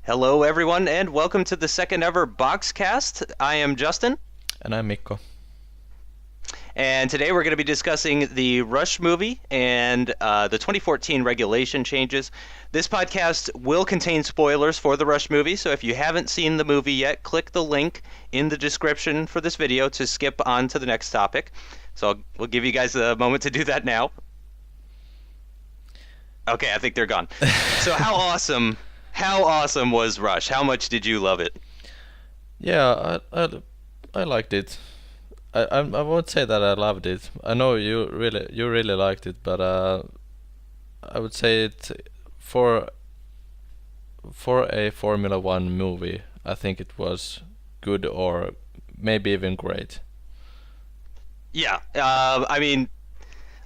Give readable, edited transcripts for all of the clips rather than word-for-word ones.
Hello, everyone, and welcome to the second ever Box#Cast. I am Justin, And I'm Mikko. and today we're going to be discussing the Rush movie and the 2014 regulation changes. This podcast will contain spoilers for the Rush movie, so if you haven't seen the movie yet, click the link in the description for this video to skip on to the next topic. So we'll give you guys a moment to do that now. Okay, I think they're gone. So how awesome was Rush? How much did you love it? Yeah, I liked it. I won't say that I loved it. I know you really liked it, but I would say it for a Formula One movie. I think it was good or maybe even great. Yeah, I mean,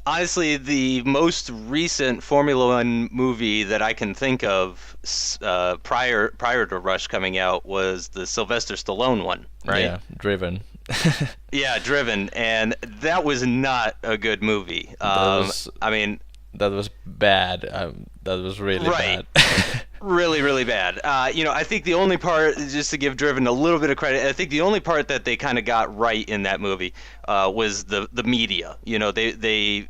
honestly, the most recent Formula One movie that I can think of prior to Rush coming out was the Sylvester Stallone one, right? Yeah, Driven. Yeah, Driven, and that was not a good movie. That was I mean, that was bad. That was really right. bad. Really, really bad. I think the only part, just to give Driven a little bit of credit, I think the only part that they kind of got right in that movie was the media. They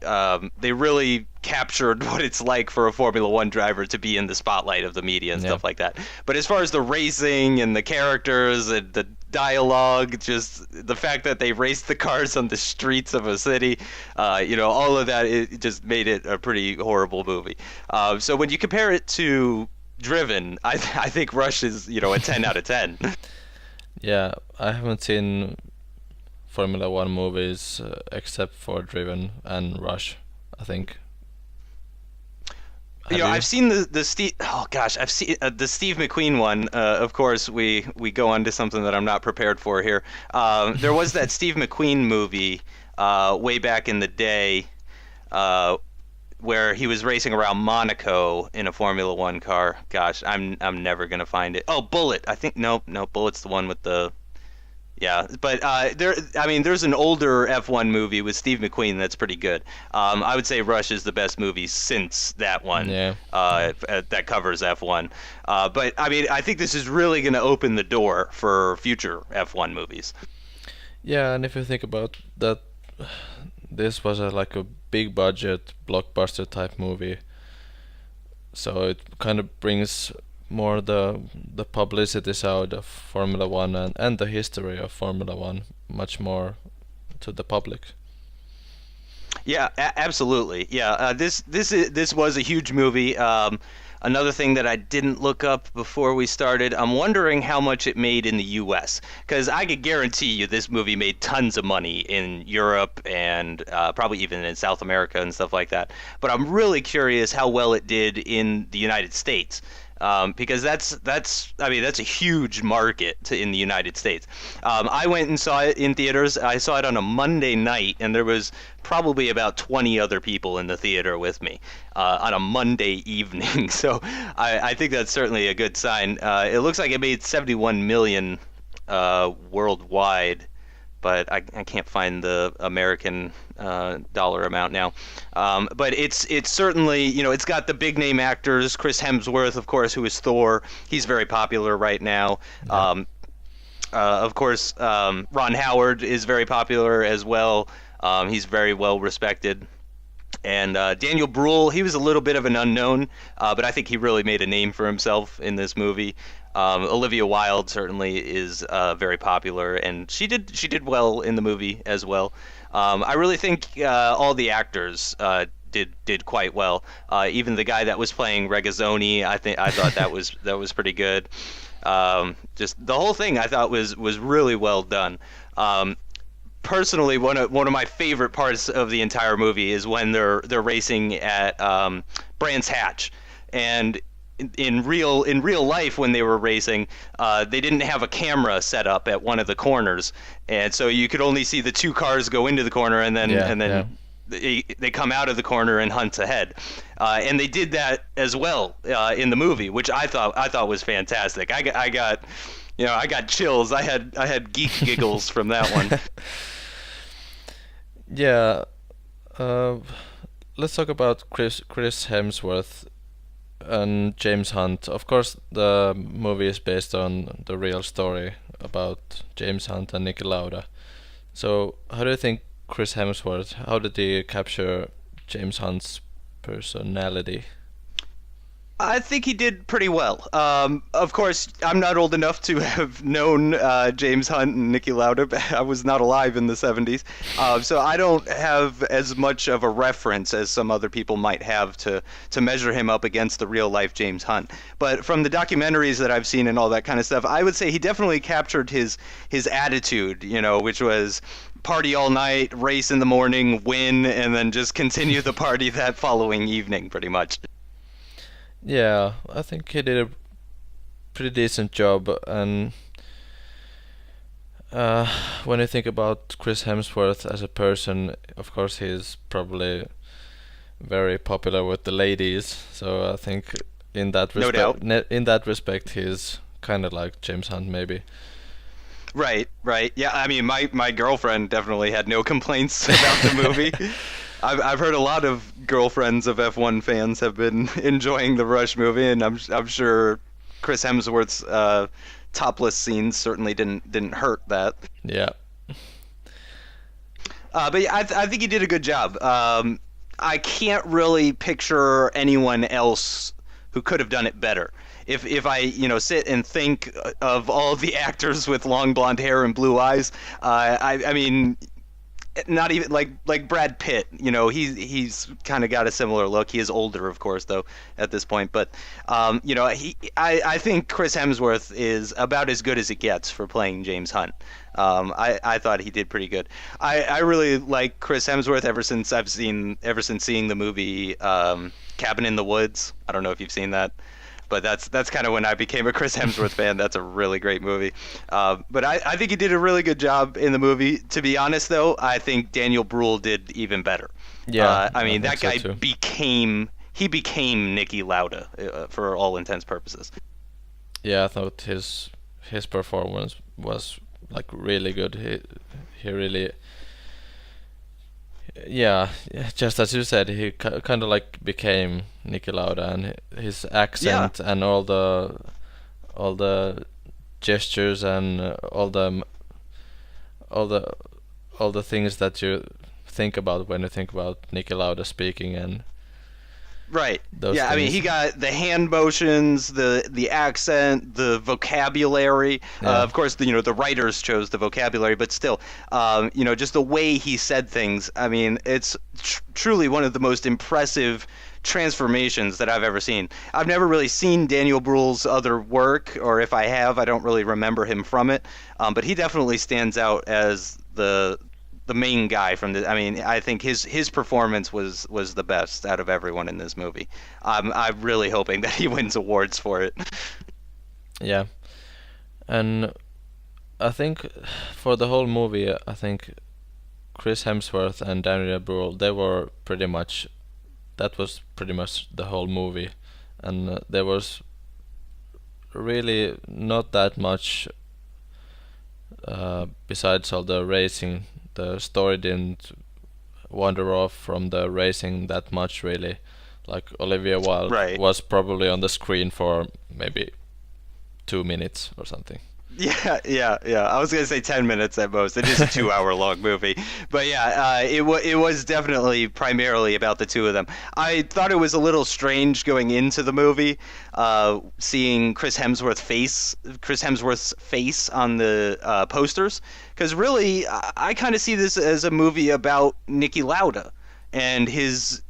really captured what it's like for a Formula One driver to be in the spotlight of the media and Yeah. stuff like that. But as far as the racing and the characters and the dialogue, just the fact that they raced the cars on the streets of a city, all of that, it just made it a pretty horrible movie. So when you compare it to Driven, I think Rush is, a 10 out of 10. Yeah, I haven't seen Formula One movies except for Driven and Rush, I think. Have you? I've seen the Steve. Oh gosh, I've seen the Steve McQueen one. Of course, we go on to something that I'm not prepared for here. There was that Steve McQueen movie way back in the day, where he was racing around Monaco in a Formula One car. Gosh, I'm never gonna find it. Oh, Bullet. I think no, Bullet's the one with the. Yeah, but there's an older F1 movie with Steve McQueen that's pretty good. I would say Rush is the best movie since that one. Yeah. That covers F1. But I mean, I think this is really going to open the door for future F1 movies. Yeah, and if you think about that, this was like a big budget blockbuster type movie, so it kind of brings more the publicity side of Formula One and the history of Formula One much more to the public. Yeah, absolutely. Yeah, this was a huge movie. Another thing that I didn't look up before we started, I'm wondering how much it made in the U.S. Because I could guarantee you this movie made tons of money in Europe and probably even in South America and stuff like that. But I'm really curious how well it did in the United States. Because that's a huge market in the United States. I went and saw it in theaters. I saw it on a Monday night, and there was probably about 20 other people in the theater with me on a Monday evening. So I think that's certainly a good sign. It looks like it made 71 million worldwide, but I can't find the American dollar amount now. But it's certainly, it's got the big name actors. Chris Hemsworth, of course, who is Thor. He's very popular right now. Yeah. Of course, Ron Howard is very popular as well. He's very well respected. And Daniel Bruhl, he was a little bit of an unknown, but I think he really made a name for himself in this movie. Olivia Wilde certainly is very popular, and she did well in the movie as well. I really think all the actors did quite well. Even the guy that was playing Regazzoni, I thought that was pretty good. Just the whole thing I thought was really well done. Personally, one of my favorite parts of the entire movie is when they're racing at Brands Hatch, and in real life when they were racing, they didn't have a camera set up at one of the corners, and so you could only see the two cars go into the corner, and then Yeah. they come out of the corner and hunt ahead. And they did that as well in the movie, which I thought was fantastic. I got chills. I had geek giggles from that one. Yeah. Let's talk about Chris Hemsworth. and James Hunt. Of course, the movie is based on the real story about James Hunt and Niki Lauda. So, how do you think Chris Hemsworth? How did he capture James Hunt's personality? I think he did pretty well. Of course, I'm not old enough to have known James Hunt and Niki Lauda. I was not alive in the 70s, so I don't have as much of a reference as some other people might have to measure him up against the real life James Hunt. But from the documentaries that I've seen and all that kind of stuff, I would say he definitely captured his attitude, which was party all night, race in the morning, win, and then just continue the party that following evening, pretty much. Yeah, I think he did a pretty decent job. And uh, when you think about Chris Hemsworth as a person, of course he's probably very popular with the ladies. So I think in that No doubt. in that respect, he's kind of like James Hunt, maybe. Right, right. Yeah, I mean, my girlfriend definitely had no complaints about the movie. I've heard a lot of girlfriends of F1 fans have been enjoying the Rush movie, and I'm sure Chris Hemsworth's topless scenes certainly didn't hurt that. Yeah. But yeah, I think he did a good job. I can't really picture anyone else who could have done it better. If I sit and think of all the actors with long blonde hair and blue eyes, I mean, not even like Brad Pitt. He's kind of got a similar look. He is older, of course, though, at this point. But I think Chris Hemsworth is about as good as it gets for playing James Hunt. I thought he did pretty good. I really like Chris Hemsworth ever since seeing the movie Cabin in the Woods. I don't know if you've seen that. But that's kind of when I became a Chris Hemsworth fan. That's a really great movie. But I think he did a really good job in the movie. To be honest, though, I think Daniel Bruhl did even better. Yeah, I mean, I that think guy so too. became Niki Lauda for all intents purposes. Yeah, I thought his performance was like really good. He really, yeah, just as you said, he kind of like became Niki Lauda, and his Yeah, accent and all the gestures and all the all the things that you think about when you think about Niki Lauda speaking and right. those Yeah, I mean, things. he got the hand motions, the accent, the vocabulary. Yeah. Of course, the writers chose the vocabulary, but still, just the way he said things. I mean, it's truly one of the most impressive transformations that I've ever seen. I've never really seen Daniel Bruhl's other work, or if I have, I don't really remember him from it. But he definitely stands out as the main guy from the. I mean, I think his performance was the best out of everyone in this movie. I'm really hoping that he wins awards for it. Yeah. And I think for the whole movie, I think Chris Hemsworth and Daniel Bruhl, they were pretty much that was pretty much the whole movie, and there was really not that much besides all the racing. The story didn't wander off from the racing that much, really. Like Olivia Wilde Right. was probably on the screen for maybe 2 minutes or something. Yeah, yeah, yeah. I was gonna say 10 minutes at most. It is a 2 hour long movie, but yeah, it was definitely primarily about the two of them. I thought it was a little strange going into the movie, seeing Chris Hemsworth's face on the posters, because really, I kind of see this as a movie about Niki Lauda and his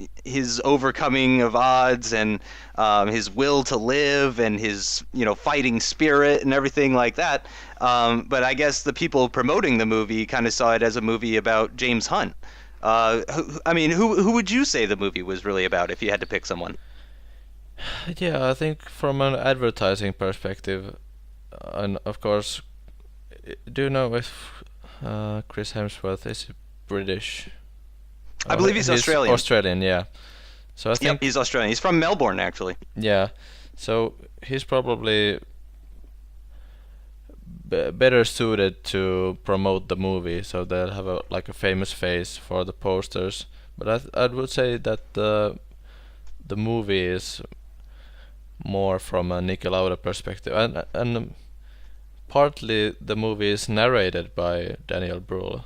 overcoming of odds and his will to live and his fighting spirit and everything like that. But I guess the people promoting the movie kind of saw it as a movie about James Hunt. I mean, who would you say the movie was really about if you had to pick someone? Yeah, I think from an advertising perspective, and of course, do you know if Chris Hemsworth is British? I believe he's Australian. Australian, yeah. So I Yep, think, he's Australian. He's from Melbourne, actually. yeah. So he's probably better suited to promote the movie. So they'll have a famous face for the posters. But I would say that the movie is more from a Niki Lauda perspective, and partly the movie is narrated by Daniel Bruhl.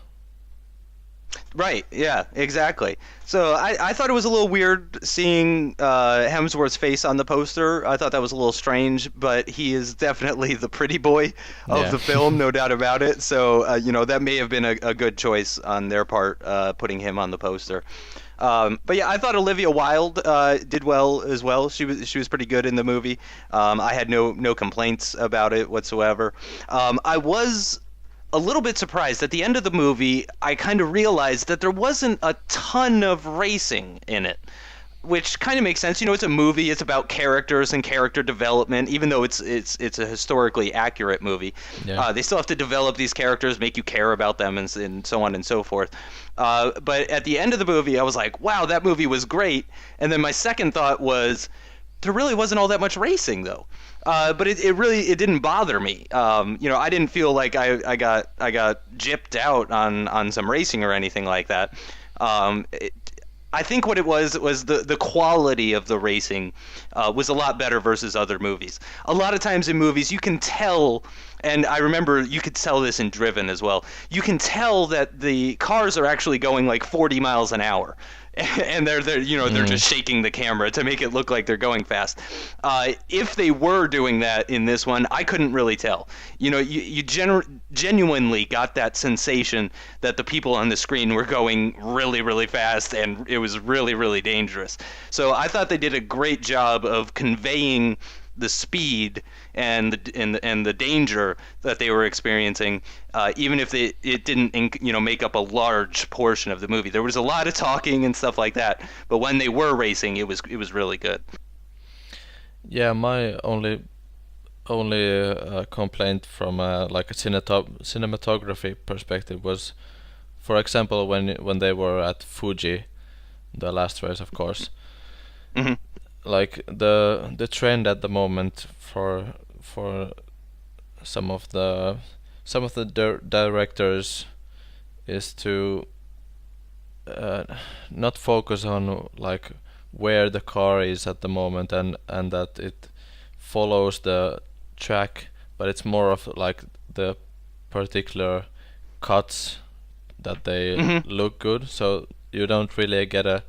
Right, yeah, exactly. So I thought it was a little weird seeing Hemsworth's face on the poster. I thought that was a little strange, but he is definitely the pretty boy of Yeah. the film, no doubt about it. So, that may have been a good choice on their part, putting him on the poster. But yeah, I thought Olivia Wilde did well as well. She was pretty good in the movie. I had no complaints about it whatsoever. I was a little bit surprised at the end of the movie. I kind of realized that there wasn't a ton of racing in it, which kind of makes sense. It's a movie. It's about characters and character development. Even though it's a historically accurate movie, Yeah. they still have to develop these characters, make you care about them, and so on and so forth. But at the end of the movie, I was like, wow, that movie was great. And then my second thought was, there really wasn't all that much racing though. But it really didn't bother me. I didn't feel like I got gypped out on some racing or anything like that. I think what it was the quality of the racing was a lot better versus other movies. A lot of times in movies you can tell, and I remember you could tell this in Driven as well, you can tell that the cars are actually going like 40 miles an hour. And they're they're just shaking the camera to make it look like they're going fast. If they were doing that in this one, I couldn't really tell. You genuinely got that sensation that the people on the screen were going really, really fast, and it was really, really dangerous. So I thought they did a great job of conveying the speed and the danger that they were experiencing, even if it didn't make up a large portion of the movie. There was a lot of talking and stuff like that, but when they were racing, it was really good. Yeah, my only complaint from like a cinematography perspective was, for example, when they were at Fuji, the last race, of course. Hmm. Like the trend at the moment for some of the directors is to not focus on like where the car is at the moment, and that it follows the track, but it's more of like the particular cuts that they look good, so you don't really get a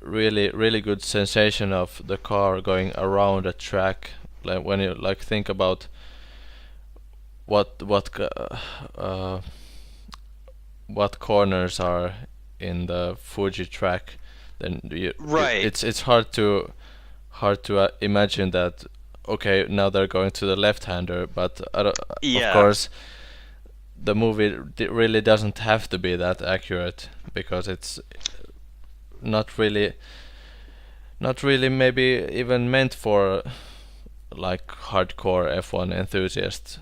really good sensation of the car going around a track. Like when you like think about what corners are in the Fuji track, then Right. it's hard to imagine that. Okay, now they're going to the left-hander, but Yeah. of course the movie really doesn't have to be that accurate, because it's not really maybe even meant for like hardcore F1 enthusiasts.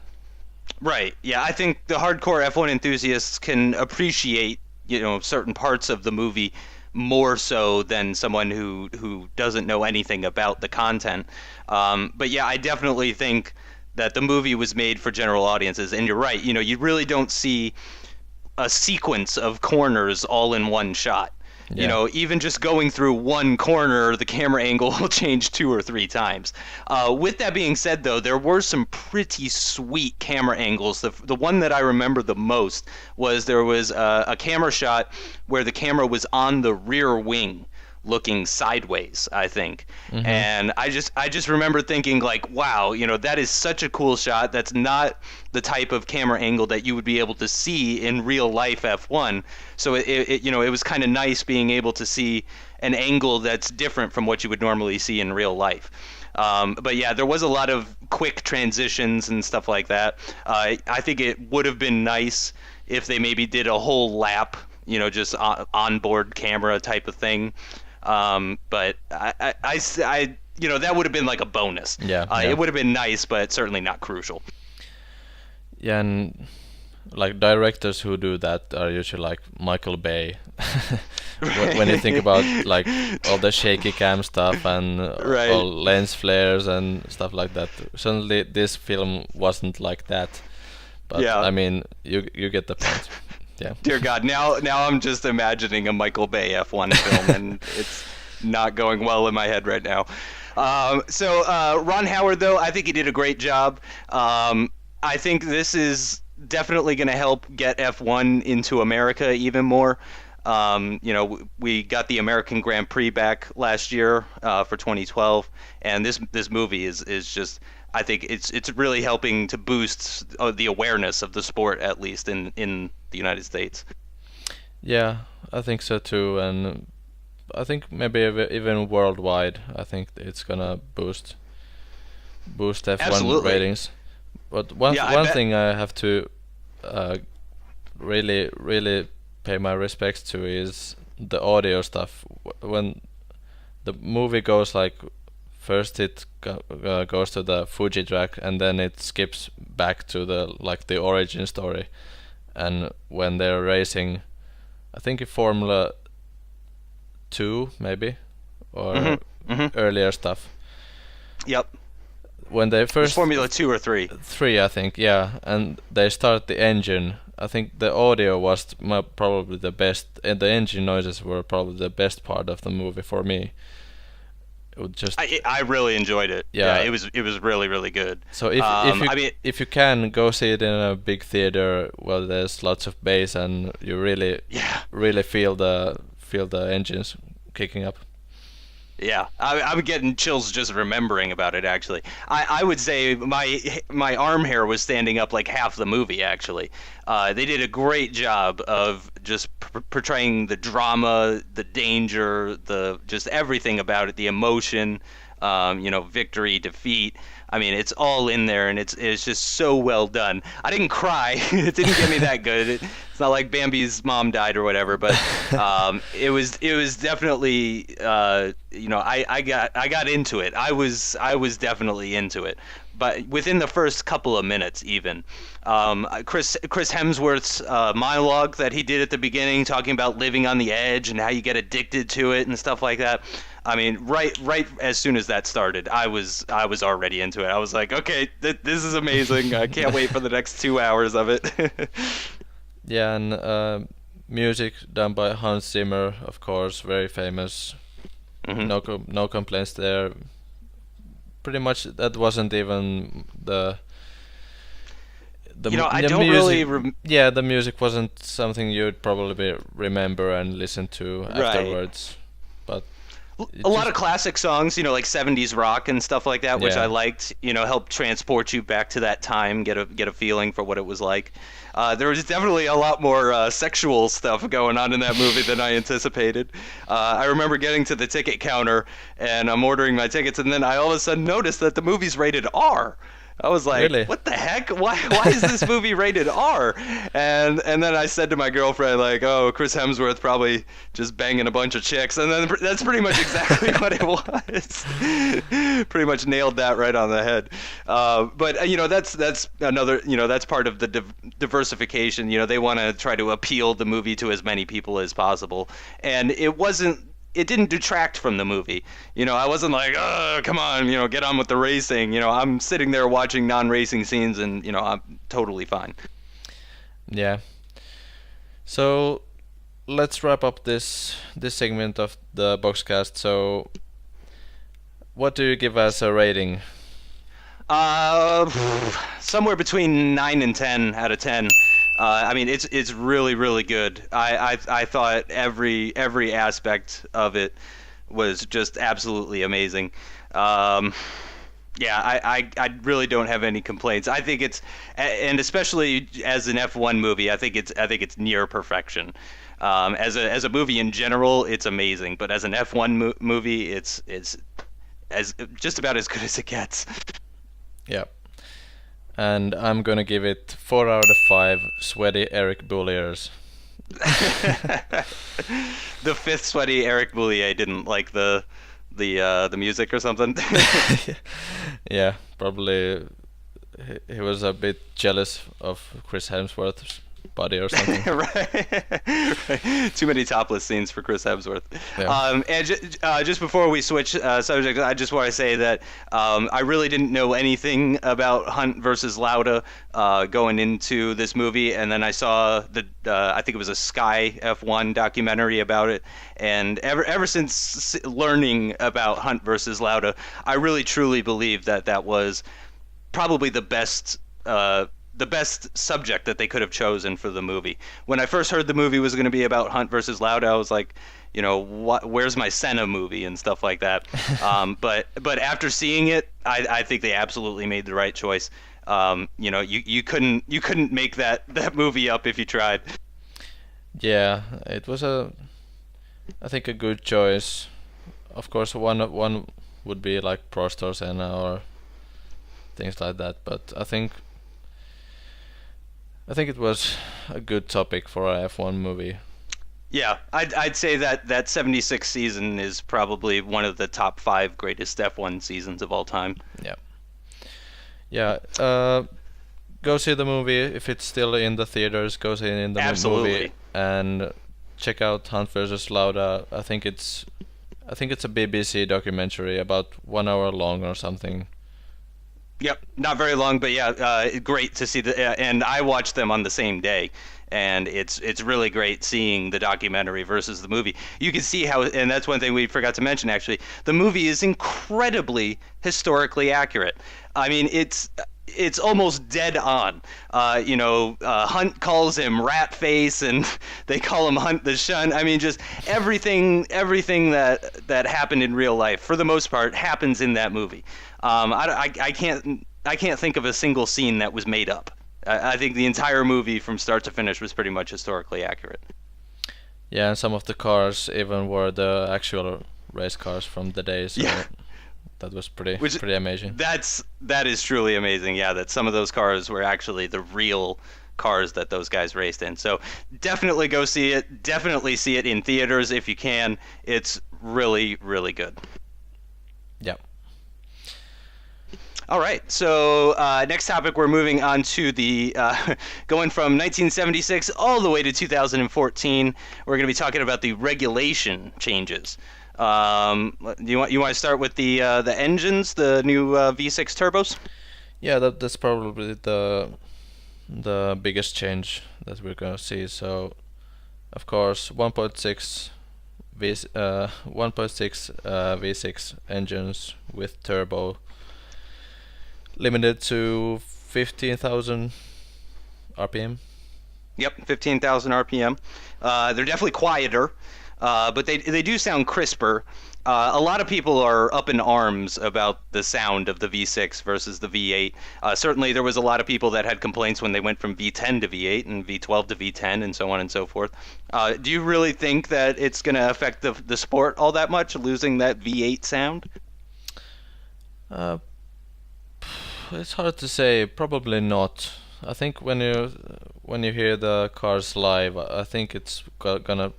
Right. Yeah, I think the hardcore F1 enthusiasts can appreciate, certain parts of the movie more so than someone who doesn't know anything about the content. But yeah, I definitely think that the movie was made for general audiences, and you're right. You really don't see a sequence of corners all in one shot. Yeah. Even just going through one corner, the camera angle will change 2 or 3 times. With that being said, though, there were some pretty sweet camera angles. The one that I remember the most was there was a camera shot where the camera was on the rear wing, looking sideways, I think. And I just remember thinking like, wow, that is such a cool shot. That's not the type of camera angle that you would be able to see in real life F1. So it was kind of nice being able to see an angle that's different from what you would normally see in real life. But yeah, there was a lot of quick transitions and stuff like that. I think it would have been nice if they maybe did a whole lap, just onboard camera type of thing. But I that would have been like a bonus. Yeah. It would have been nice, but certainly not crucial. Yeah, and like directors who do that are usually like Michael Bay. When you think about like all the shaky cam stuff and Right. all lens flares and stuff like that. Certainly this film wasn't like that. But Yeah. I mean, you get the point. Yeah. Dear God, now I'm just imagining a Michael Bay F1 film, and it's not going well in my head right now. Ron Howard, though, I think he did a great job. I think this is definitely going to help get F1 into America even more. We got the American Grand Prix back last year for 2012, and this movie is just. I think it's really helping to boost the awareness of the sport, at least in the United States. Yeah, I think so too, and I think maybe even worldwide. I think it's gonna boost F1 Absolutely. ratings. But one Yeah, I one bet. thing I have to uh, really pay my respects to is the audio stuff. When the movie goes like first it goes to the Fuji track and then it skips back to the origin story, and when they're racing, I think in Formula 2 maybe, or Hmm. Hmm. earlier stuff, Yep. when they It's first Formula 2 or 3. 3, I think, yeah, and they start the engine. I think the audio was probably the best, and the engine noises were probably the best part of the movie for me. It would just, I really enjoyed it. Yeah, yeah. it was really really good. So if I mean, you can go see it in a big theater, well, there's lots of bass and you yeah. really feel the engines kicking up. Yeah, I'm getting chills just remembering about it. Actually, I would say my arm hair was standing up like half the movie. Actually, they did a great job of just portraying the drama, the danger, the just everything about it, the emotion, victory, defeat. I mean, it's all in there, and it's just so well done. I didn't cry; it didn't get me that good. It's not like Bambi's mom died or whatever, but it was definitely I got into it. I was definitely into it. But within the first couple of minutes, even Chris Hemsworth's monologue that he did at the beginning, talking about living on the edge and how you get addicted to it and stuff like that. I mean, right as soon as that started, I was already into it. I was like, okay, this is amazing. I can't wait for the next 2 hours of it. Yeah, and music done by Hans Zimmer, of course, very famous. Hmm. No complaints there. Pretty much that wasn't even I the don't music. really Yeah, the music wasn't something you'd probably remember and listen to right. afterwards, but A it lot just, of classic songs, like 70s rock and stuff like that, which I yeah. liked, help transport you back to that time, get a feeling for what it was like. There was definitely a lot more sexual stuff going on in that movie than I anticipated. I remember getting to the ticket counter and I'm ordering my tickets, and then I all of a sudden noticed that the movie's rated R. I was like, Really? "What the heck? Why is this movie rated R?" And then I said to my girlfriend, like, "Oh, Chris Hemsworth probably just banging a bunch of chicks," and then that's pretty much exactly what it was. Pretty much nailed that right on the head. But that's another that's part of the diversification. They want to try to appeal the movie to as many people as possible, and it didn't detract from the movie. I wasn't like, oh, come on, get on with the racing. I'm sitting there watching non-racing scenes, and I'm totally fine. Yeah. So let's wrap up this segment of the Boxcast. So what do you give as a rating? Uh, Somewhere between 9 and 10 out of 10. I mean, it's really really good. I thought every aspect of it was just absolutely amazing. Um, yeah, I really don't have any complaints. I think and especially as an F1 movie, I think it's near perfection. As a movie in general, it's amazing, but as an F1 movie, it's as just about as good as it gets. Yeah. And I'm gonna give it 4 out of 5 sweaty Eric Bulliers. The fifth sweaty Eric Boulier didn't like the music or something. Yeah, probably he was a bit jealous of Chris Hemsworth body or something. Right. Too many topless scenes for Chris Hemsworth. Yeah. Just before we switch subjects, I just want to say that I really didn't know anything about Hunt versus Lauda going into this movie, and then I saw I think it was a Sky F1 documentary about it, and ever since learning about Hunt versus Lauda, I really truly believe that was probably the best subject that they could have chosen for the movie. When I first heard the movie was going to be about Hunt versus Lauda, I was like, where's my Senna movie and stuff like that. But after seeing it, I think they absolutely made the right choice. You couldn't make that movie up if you tried. Yeah, it was I think a good choice. Of course, one would be like Prost or Senna or things like that, but I think it was a good topic for a F1 movie. Yeah, I'd say that 76 season is probably one of the top 5 greatest F1 seasons of all time. Yeah. Yeah. Go see the movie if it's still in the theaters. Go see it in the movie and check out Hunt versus Lauda. I think it's a BBC documentary about 1 hour long or something. Yep, not very long, but yeah, great to see and I watched them on the same day, and it's really great seeing the documentary versus the movie. You can see how, and that's one thing we forgot to mention actually. The movie is incredibly historically accurate. I mean, it's almost dead on. Hunt calls him Rat Face, and they call him Hunt the Shun. I mean, just everything that happened in real life, for the most part, happens in that movie. I can't think of a single scene that was made up. I think the entire movie from start to finish was pretty much historically accurate. Yeah, and some of the cars even were the actual race cars from the day. So yeah. That was pretty amazing. That is truly amazing. Yeah, that some of those cars were actually the real cars that those guys raced in. So definitely go see it. Definitely see it in theaters if you can. It's really, really good. Yeah. All right, so next topic, we're moving on to the going from 1976 all the way to 2014. We're going to be talking about the regulation changes. You want to start with the engines, the new V6 turbos? Yeah, that's probably the biggest change that we're going to see. So, of course, 1.6 V6 engines with turbo. Limited to 15,000 RPM. Yep, 15,000 RPM. They're definitely quieter, but they do sound crisper. A lot of people are up in arms about the sound of the V6 versus the V8. Certainly, there was a lot of people that had complaints when they went from V10 to V8 and V12 to V10 and so on and so forth. Do you really think that it's going to affect the sport all that much, losing that V8 sound? It's hard to say. Probably not. I think when you hear the cars live, I think it's gonna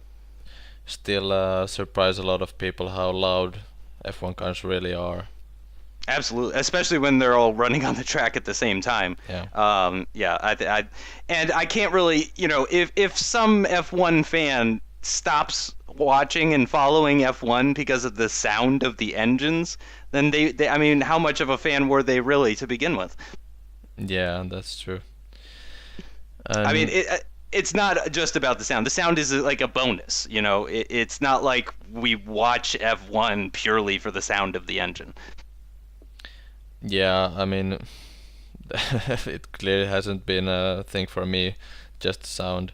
still surprise a lot of people how loud F1 cars really are. Absolutely, especially when they're all running on the track at the same time. Yeah. I can't really, if some F1 fan stops watching and following F1 because of the sound of the engines, then they I mean, how much of a fan were they really to begin with? Yeah, that's true. I mean, it's not just about the sound. The sound is like a bonus, It's not like we watch F1 purely for the sound of the engine. Yeah, I mean, it clearly hasn't been a thing for me, just sound.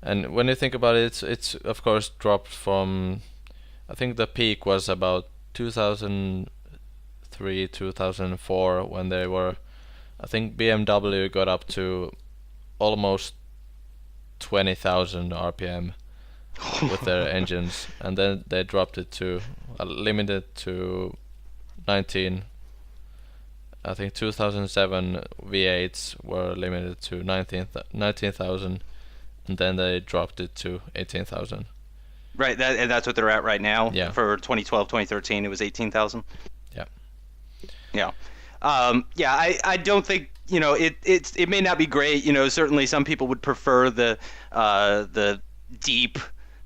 And when you think about it, it's of course dropped from, I think the peak was about 2003, 2004 when they were, I think BMW got up to almost 20,000 RPM with their engines, and then they dropped it to limited to 19. I think 2007 V8s were limited to 19,000. And then they dropped it to 18,000. Right, and that's what they're at right now. Yeah. For 2012, 2013, it was 18,000. Yeah. Yeah. I don't think it may not be great. Certainly some people would prefer the deep,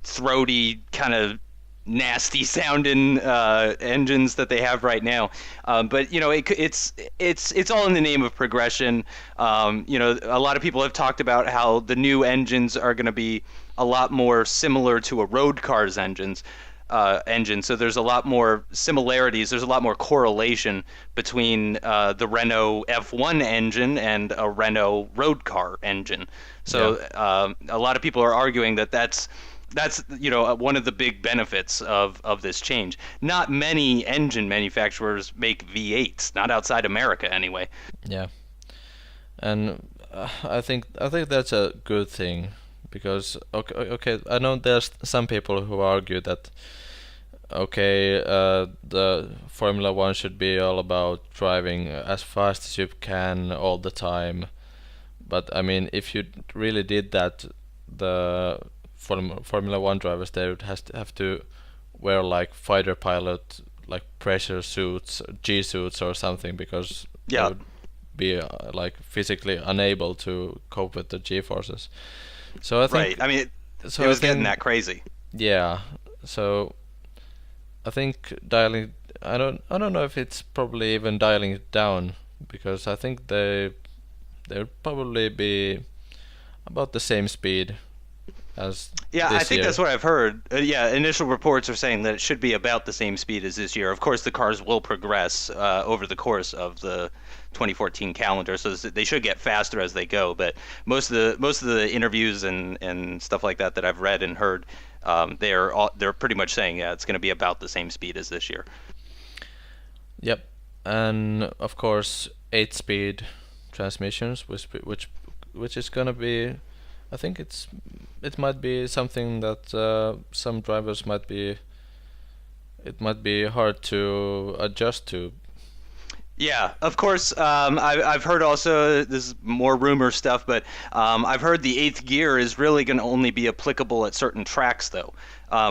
throaty kind of nasty sounding engines that they have right now. But it's all in the name of progression. A lot of people have talked about how the new engines are going to be a lot more similar to a road car's engine. So there's a lot more similarities. There's a lot more correlation between the Renault F1 engine and a Renault road car engine. Yeah. So a lot of people are arguing that that's one of the big benefits of this change. Not many engine manufacturers make V8s, not outside America anyway. Yeah. And I think that's a good thing because okay, I know there's some people who argue that okay, the Formula One should be all about driving as fast as you can all the time. But I mean, if you really did that, the Formula One drivers they would have to wear like fighter pilot like pressure suits, G suits or something because they Yeah, would be like physically unable to cope with the G forces. So I right. think I mean, it so. I was getting think that crazy. yeah. So I think dialing. I don't know if it's probably even dialing it down because I think they'll probably be about the same speed as Yeah, I this think year. that's what I've heard. Yeah, initial reports are saying that it should be about the same speed as this year. Of course, the cars will progress over the course of the 2014 calendar, so they should get faster as they go. But most of the interviews and stuff like that I've read and heard, they're pretty much saying yeah, it's going to be about the same speed as this year. Yep, and of course 8-speed transmissions, which is gonna be. I think it might be something that some drivers might be. It might be hard to adjust to. Yeah, of course. I've heard also this is more rumor stuff, but I've heard the eighth gear is really going to only be applicable at certain tracks, though.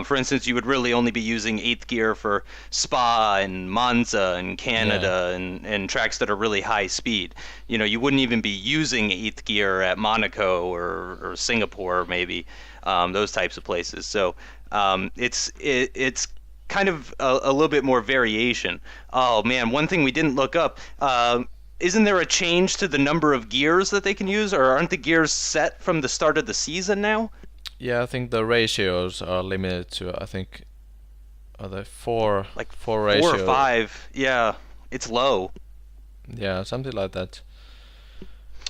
For instance, you would really only be using eighth gear for Spa and Monza and Yeah. Canada and tracks that are really high speed. You wouldn't even be using eighth gear at Monaco or Singapore, maybe those types of places. So it's kind of a little bit more variation. Oh man, one thing we didn't look up. Isn't there a change to the number of gears that they can use, or aren't the gears set from the start of the season now? Yeah, I think the ratios are limited to. I think are they four Like four four or ratio. five. Yeah, it's low. Yeah, something like that.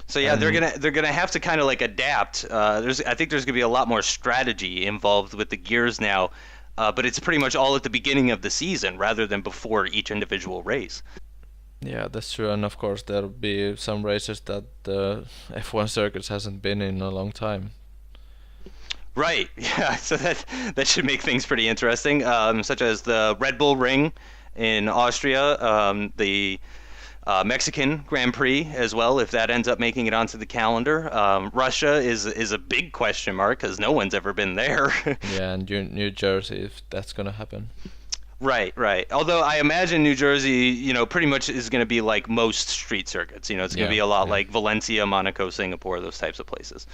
So yeah, they're And gonna they're gonna have to kind of like adapt. I think there's gonna be a lot more strategy involved with the gears now, but it's pretty much all at the beginning of the season rather than before each individual race. yeah, that's true. And of course there'll be some races that the F1 circuits hasn't been in a long time. Right. Yeah. So that should make things pretty interesting, such as the Red Bull Ring in Austria, the Mexican Grand Prix as well, if that ends up making it onto the calendar. Russia is a big question mark because no one's ever been there. Yeah, and New Jersey if that's gonna happen. Right, right. Although I imagine New Jersey, pretty much is going to be like most street circuits. It's going to Yeah, be a lot yeah. like Valencia, Monaco, Singapore, those types of places.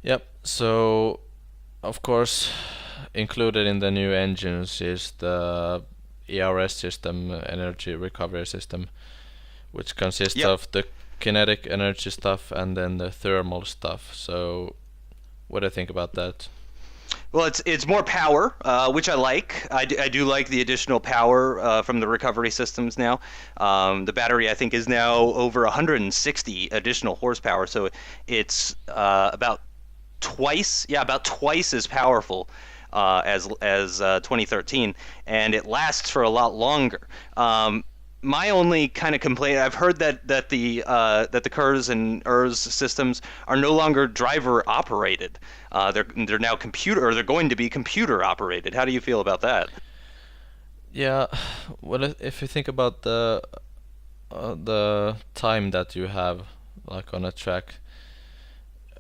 Yep. So of course included in the new engines is the ERS system, energy recovery system, which consists Yep. of the kinetic energy stuff and then the thermal stuff. So what do you think about that? Well, it's more power, which I like. I do like the additional power from the recovery systems now. The battery, I think, is now over 160 additional horsepower, so it's about twice as powerful as 2013, and it lasts for a lot longer. My only kind of complaint, I've heard that the KERS and ERS systems are no longer driver operated. They're now computer, or they're going to be computer operated. How do you feel about that? Yeah, well, if you think about the time that you have, like on a track,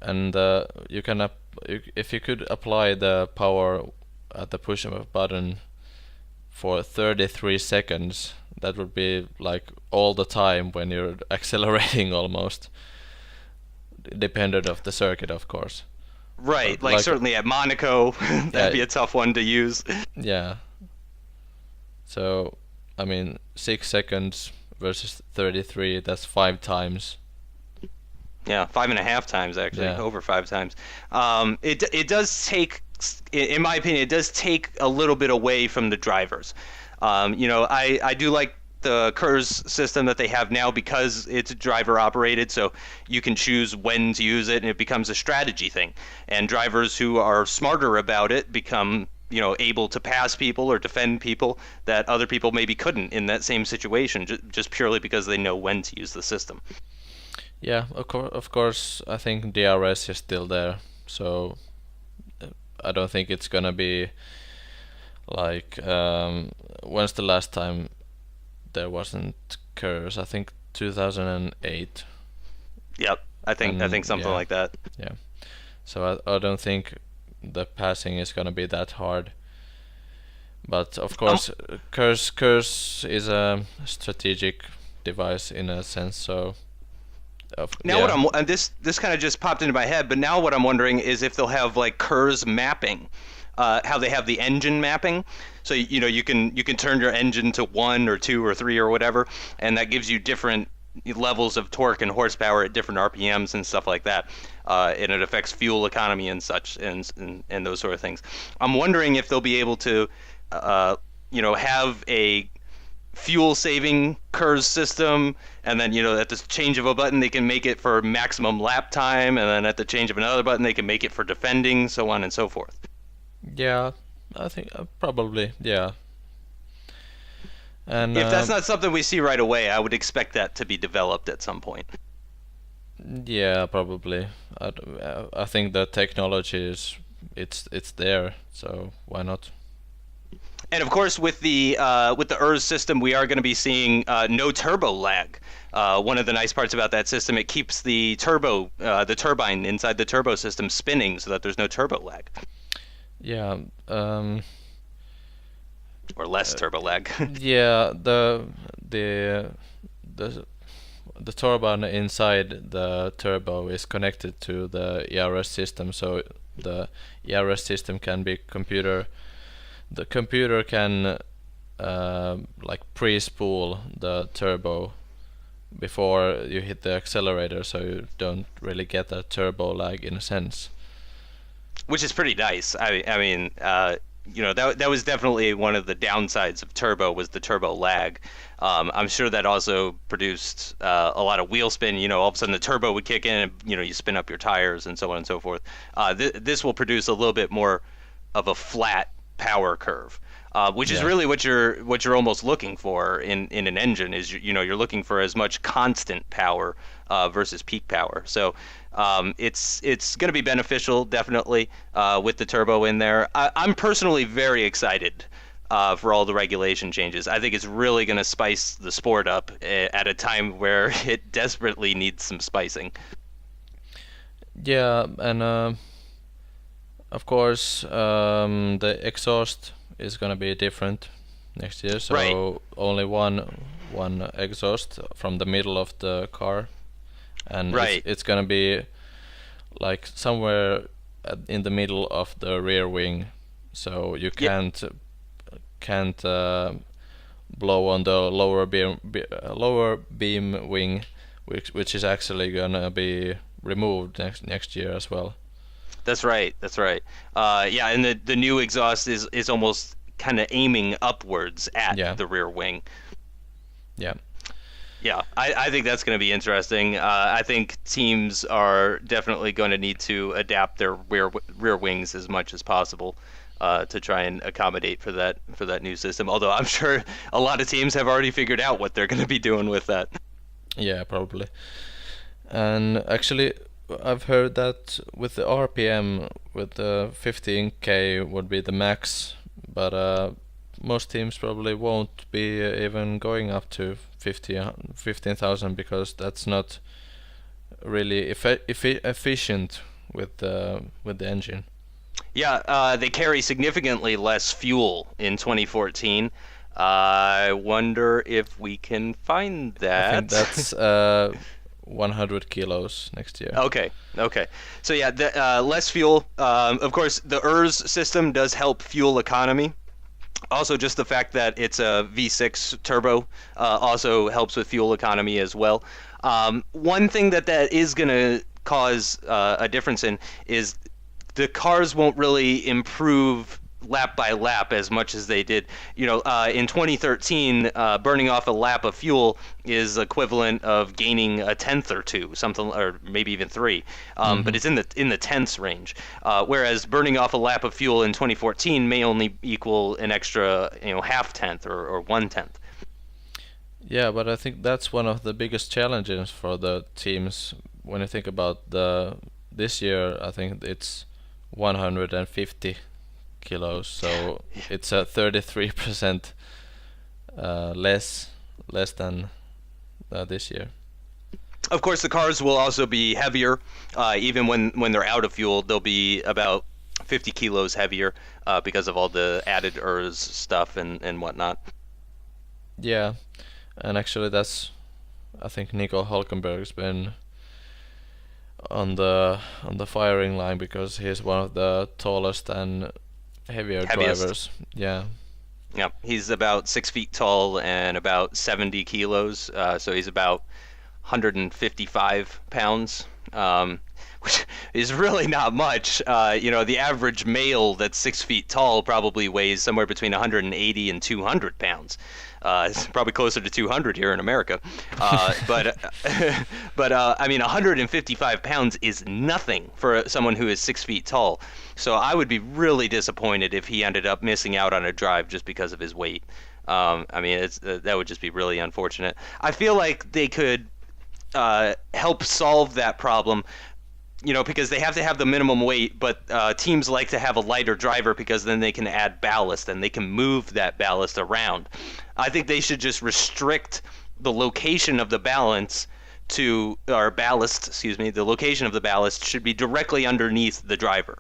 and you can if you could apply the power at the push of a button for 33 seconds, That would be like all the time when you're accelerating almost, dependent of the circuit, of course. Right, But like like, certainly at Monaco, that'd be yeah, a tough one to use. yeah. So, I mean, 6 seconds versus 33, that's 5 times. Yeah, 5.5 times actually, Yeah. over 5 times. It does take, in my opinion, it does take a little bit away from the drivers. I do like the KERS system that they have now because it's driver operated, so you can choose when to use it, and it becomes a strategy thing. And drivers who are smarter about it become, able to pass people or defend people that other people maybe couldn't in that same situation, just purely because they know when to use the system. Yeah, of course, I think DRS is still there, so I don't think it's gonna be like when's the last time there wasn't curves? I think 2008. Yep, I think something Yeah, like that. yeah. So I don't think the passing is gonna be that hard. But of Um, course, curse is a strategic device in a sense. So Now what yeah, and this kind of just popped into my head, but now what I'm wondering is if they'll have like KERS mapping, how they have the engine mapping. So you can turn your engine to 1 or 2 or 3 or whatever, and that gives you different levels of torque and horsepower at different RPMs and stuff like that, and it affects fuel economy and such and those sort of things. I'm wondering if they'll be able to, have a fuel saving KERS system, and then at the change of a button they can make it for maximum lap time, and then at the change of another button they can make it for defending, so on and so forth. yeah. I think probably yeah. And If that's not something we see right away, I would expect that to be developed at some point. yeah, probably. I think the technology is it's there, so why not? And of course, with the ERS system, we are going to be seeing no turbo lag. One of the nice parts about that system, it keeps the turbine inside the turbo system spinning, so that there's no turbo lag Yeah. or less turbo lag. Yeah. The the turbine inside the turbo is connected to the ERS system, so the ERS system can be computer. The computer can like pre-spool the turbo before you hit the accelerator, so you don't really get a turbo lag in a sense. Which is pretty nice. I mean, that was definitely one of the downsides of turbo was the turbo lag. I'm sure that also produced a lot of wheel spin. All of a sudden the turbo would kick in, and you spin up your tires and so on and so forth. This will produce a little bit more of a flat power curve, which is Yeah. really what you're almost looking for in an engine. Is you're looking for as much constant power versus peak power. So it's going to be beneficial, definitely, with the turbo in there. I'm personally very excited for all the regulation changes. I think it's really going to spice the sport up at a time where it desperately needs some spicing. Yeah, and of course, the exhaust is gonna be different next year. Right, So only one exhaust from the middle of the car, and right. it's gonna be like somewhere in the middle of the rear wing, so you Yeah, can't blow on the lower beam wing, which is actually gonna be removed next year as well. that's right. That's right. Yeah, and the new exhaust is almost kind of aiming upwards at Yeah, the rear wing. yeah, Yeah, I think that's going to be interesting. I think teams are definitely going to need to adapt their rear wings as much as possible to try and accommodate for that new system. Although I'm sure a lot of teams have already figured out what they're going to be doing with that. yeah, probably. And actually, I've heard that with the RPM, with the 15k would be the max, but most teams probably won't be even going up to 15,000 because that's not really efficient with the engine. Yeah, they carry significantly less fuel in 2014. I wonder if we can find I think that. that's 100 kilos next year. Okay, okay. So yeah, less fuel. Of course, the ERS system does help fuel economy. Also, just the fact that it's a V6 turbo also helps with fuel economy as well. One thing that is going to cause a difference in is the cars won't really improve lap by lap as much as they did. In 2013, burning off a lap of fuel is equivalent of gaining a tenth or two, something, or maybe even three. But it's in the tenths range. Whereas burning off a lap of fuel in 2014 may only equal an extra, half tenth or 1/10. Yeah, but I think that's one of the biggest challenges for the teams when you think about this year. I think it's 150 kilos, so it's a 33% less than this year. Of course, the cars will also be heavier. Even when they're out of fuel, they'll be about 50 kilos heavier because of all the added ERS stuff and whatnot. Yeah, and actually I think Nico Hulkenberg's been on the firing line because he's one of the tallest and heavier Heaviest. drivers. Yeah. Yeah, he's about 6 feet tall and about 70 kilos. So he's about 155 pounds, which is really not much. The average male that's 6 feet tall probably weighs somewhere between 180 and 200 pounds. It's probably closer to 200 here in America. But I mean, 155 pounds is nothing for someone who is 6 feet tall. So I would be really disappointed if he ended up missing out on a drive just because of his weight. I mean, that would just be really unfortunate. I feel like they could help solve that problem, because they have to have the minimum weight, but teams like to have a lighter driver because then they can add ballast and they can move that ballast around. I think they should just restrict the location of the ballast, the location of the ballast should be directly underneath the driver.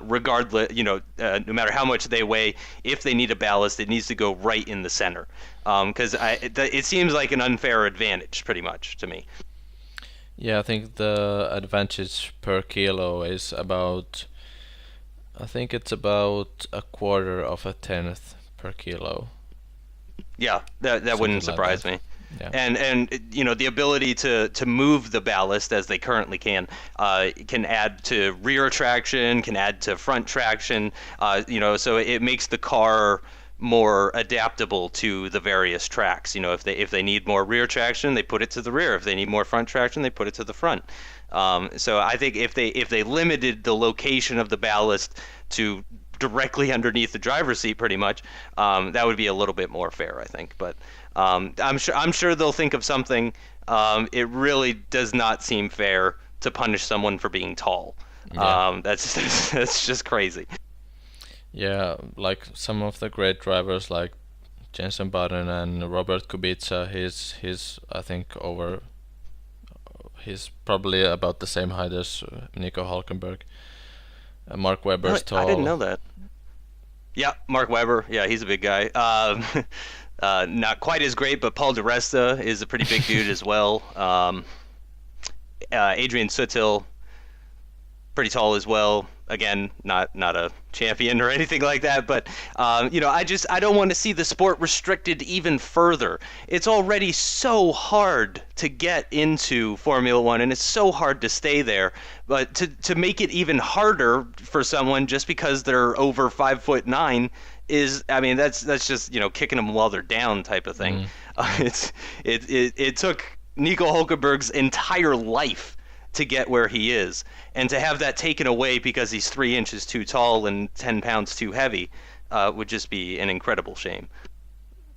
Regardless, no matter how much they weigh, if they need a ballast, it needs to go right in the center. Because it seems like an unfair advantage, pretty much, to me. Yeah, I think the advantage per kilo is about, I think it's about a quarter of a tenth per kilo. Yeah, that wouldn't surprise me. Yeah. And the ability to move the ballast as they currently can add to rear traction, can add to front traction, so it makes the car more adaptable to the various tracks. If they need more rear traction, they put it to the rear. If they need more front traction, they put it to the front. So I think if they limited the location of the ballast to directly underneath the driver's seat, pretty much, that would be a little bit more fair, I think. But I'm sure they'll think of something. It really does not seem fair to punish someone for being tall. Yeah. That's just crazy. Yeah, like some of the great drivers like Jenson Button and Robert Kubica, he's I think he's probably about the same height as Nico Hulkenberg. Mark Webber's tall. I didn't know that. Yeah, Mark Webber. Yeah, he's a big guy. Not quite as great, but Paul di Resta is a pretty big dude as well. Adrian Sutil, pretty tall as well. Again, not a champion or anything like that, but I don't want to see the sport restricted even further. It's already so hard to get into Formula One, and it's so hard to stay there. But to make it even harder for someone just because they're over 5'9" is, I mean, that's just kicking them while they're down type of thing. It took Nico Hulkenberg's entire life to get where he is, and to have that taken away because he's 3 inches too tall and 10 pounds too heavy would just be an incredible shame.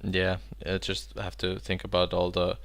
Yeah, I just have to think about all the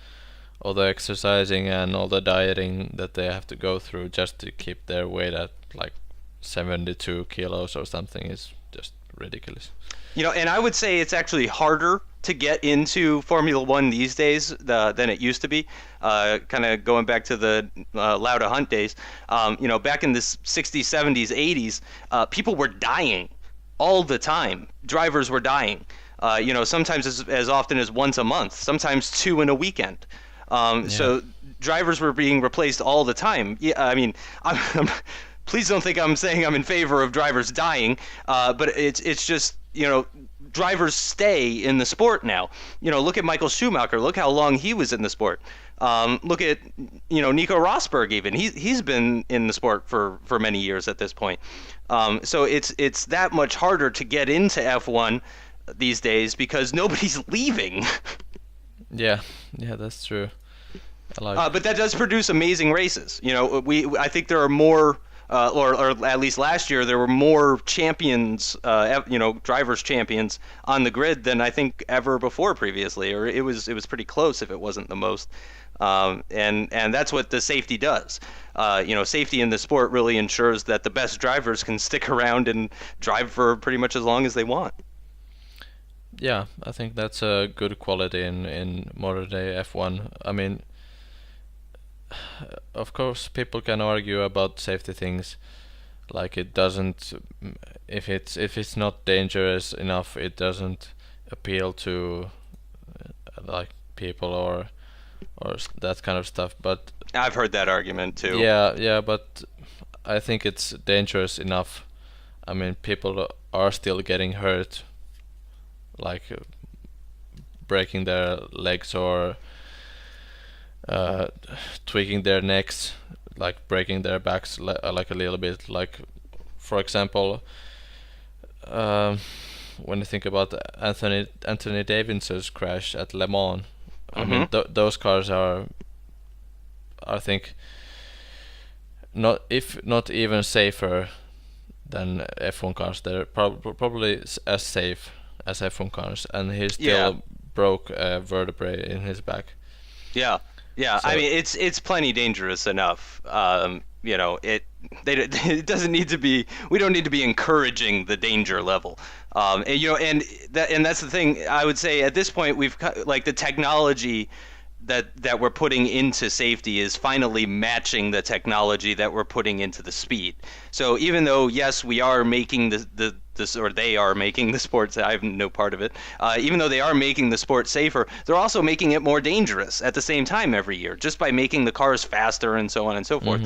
exercising and all the dieting that they have to go through just to keep their weight at like 72 kilos or something is just ridiculous. And I would say it's actually harder to get into Formula One these days than it used to be. Kind of going back to the Lauda Hunt days, back in the 60s, 70s, 80s, people were dying all the time. Drivers were dying. sometimes as often as once a month, sometimes two in a weekend. Yeah. So drivers were being replaced all the time. Yeah, I mean, please don't think I'm saying I'm in favor of drivers dying, but it's just drivers stay in the sport now. Look at Michael Schumacher. Look how long he was in the sport. Look at Nico Rosberg even. He's been in the sport for many years at this point. So it's that much harder to get into F1 these days because nobody's leaving. Yeah, yeah, that's true. I like. But that does produce amazing races. I think there are more, or at least last year there were more champions, drivers champions on the grid than I think ever before previously, or it was pretty close if it wasn't the most. And that's what the safety does. Safety in the sport really ensures that the best drivers can stick around and drive for pretty much as long as they want. Yeah, I think that's a good quality in modern day F1. I mean, of course, people can argue about safety things, like it doesn't, if it's not dangerous enough, it doesn't appeal to like people or that kind of stuff. But I've heard that argument too. yeah, but I think it's dangerous enough. I mean, people are still getting hurt, like breaking their legs or tweaking their necks, like breaking their backs like a little bit. Like, for example, when you think about Anthony Davidson's crash at Le Mans, I mean those cars are, I think, not even safer than F1 cars. They're probably as safe as F1 cars, and he still broke a vertebrae in his back. Yeah. So, I mean, it's plenty dangerous enough. It doesn't need to be. We don't need to be encouraging the danger level. And that's the thing. I would say at this point we've like the technology that we're putting into safety is finally matching the technology that we're putting into the speed. So even though yes, we are making they are making the sports. I have no part of it. Even though they are making the sport safer, they're also making it more dangerous at the same time every year, just by making the cars faster and so on and so forth.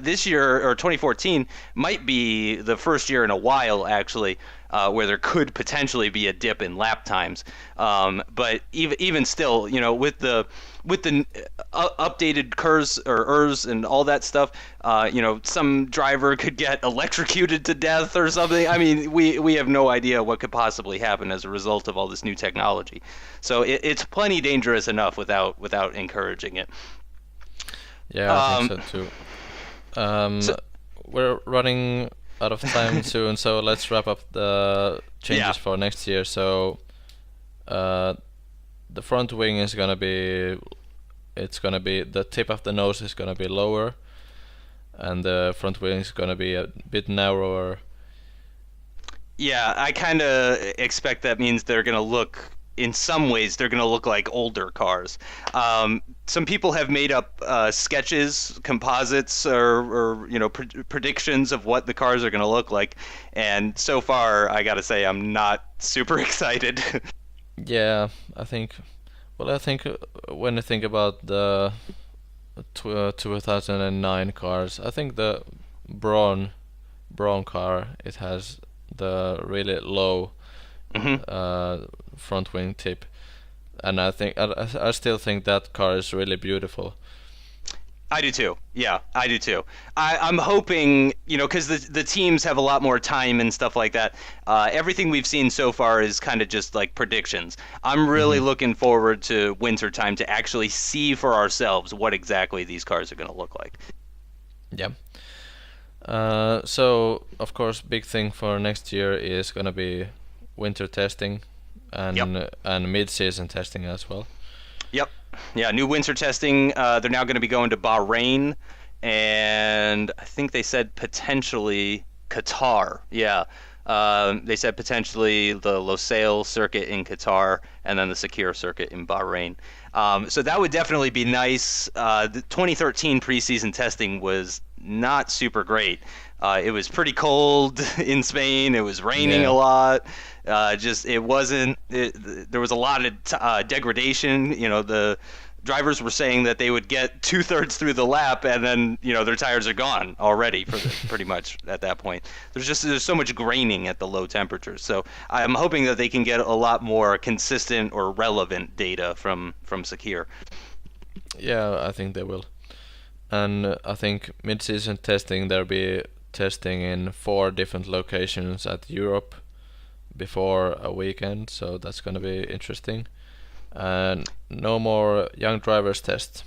This year, or 2014, might be the first year in a while, actually, where there could potentially be a dip in lap times. But even still, with the updated KERS or ERS and all that stuff, some driver could get electrocuted to death or something. I mean, we have no idea what could possibly happen as a result of all this new technology. So it's plenty dangerous enough without encouraging it. Yeah, I think so too. We're running out of time soon, so let's wrap up the changes for next year. So the front wing is gonna be, the tip of the nose is gonna be lower, and the front wing is gonna be a bit narrower. Yeah, I kind of expect that means they're gonna look. In some ways, they're going to look like older cars. Some people have made up sketches, composites, or predictions of what the cars are going to look like. And so far, I got to say, I'm not super excited. Yeah, I think when you think about the 2009 cars, I think the brown car, it has the really low front wing tip, and I still think that car is really beautiful. I do too. Yeah, I do too. I'm hoping, because the teams have a lot more time and stuff like that. Everything we've seen so far is kind of just like predictions. I'm really looking forward to winter time to actually see for ourselves what exactly these cars are going to look like. Yeah. So of course, big thing for next year is going to be winter testing and mid-season testing as well. Yep. Yeah, new winter testing. They're now going to be going to Bahrain, and I think they said potentially Qatar. Yeah. They said potentially the Losail circuit in Qatar and then the Sakir circuit in Bahrain. So that would definitely be nice. The 2013 preseason testing was not super great. It was pretty cold in Spain. It was raining a Yeah. lot. It wasn't. There was a lot of degradation. The drivers were saying that they would get 2/3 through the lap, and then their tires are gone already pretty much at that point. There's so much graining at the low temperatures. So I'm hoping that they can get a lot more consistent or relevant data from Sakir. Yeah, I think they will. And I think mid-season testing there'll be testing in 4 different locations at Europe before a weekend, so that's gonna be interesting. And no more young drivers tests.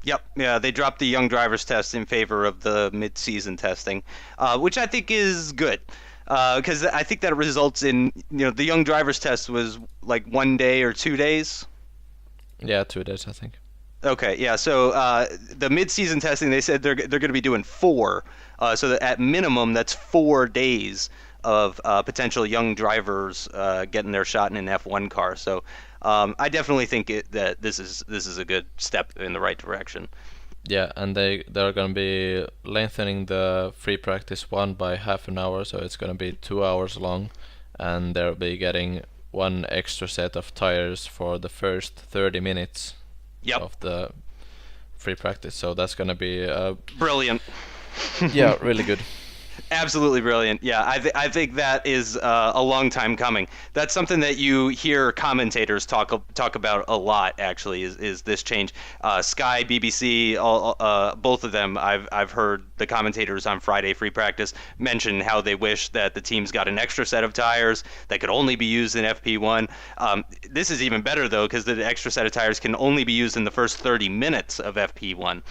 Yep, yeah, they dropped the young drivers test in favor of the mid-season testing, which I think is good, because I think that results in the young drivers test was like 1 day or 2 days. Yeah, 2 days I think. Okay, yeah. So the mid-season testing, they said they're going to be doing four. So that at minimum, that's 4 days of potential young drivers getting their shot in an F1 car. So I definitely think that this is a good step in the right direction. Yeah, and they're gonna be lengthening the free practice one by half an hour, so it's gonna be 2 hours long, and they'll be getting one extra set of tires for the first 30 minutes Yep, of the free practice. So that's gonna be brilliant. yeah, really good. Absolutely brilliant. Yeah, I think that is a long time coming. That's something that you hear commentators talk about a lot. Actually, is this change? Sky, BBC, both of them. I've heard the commentators on Friday Free Practice mention how they wish that the teams got an extra set of tires that could only be used in FP1. This is even better though, because the extra set of tires can only be used in the first 30 minutes of FP1,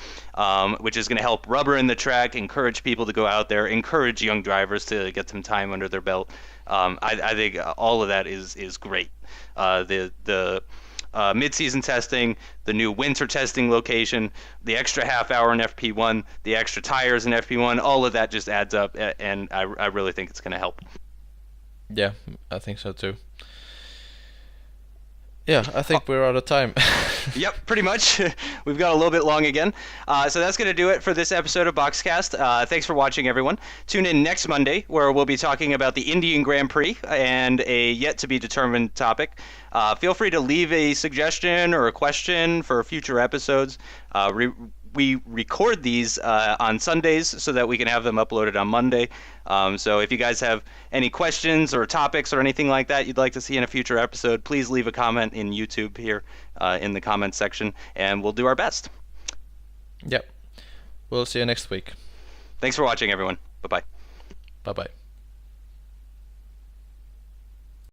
which is going to help rubber in the track, encourage people to go out there, encourage young drivers to get some time under their belt. I think all of that is great. The mid-season testing, the new winter testing location, the extra half hour in FP1, the extra tires in FP1, all of that just adds up, and I really think it's going to help. Yeah, I think so too. Yeah, I think we're out of time. Yep, pretty much. We've got a little bit long again. So that's going to do it for this episode of Box3Cast. Thanks for watching, everyone. Tune in next Monday, where we'll be talking about the Indian Grand Prix and a yet-to-be-determined topic. Feel free to leave a suggestion or a question for future episodes. We record these on Sundays so that we can have them uploaded on Monday. So if you guys have any questions or topics or anything like that you'd like to see in a future episode, please leave a comment in YouTube here in the comments section, and we'll do our best. Yep. We'll see you next week. Thanks for watching, everyone. Bye-bye. Bye bye.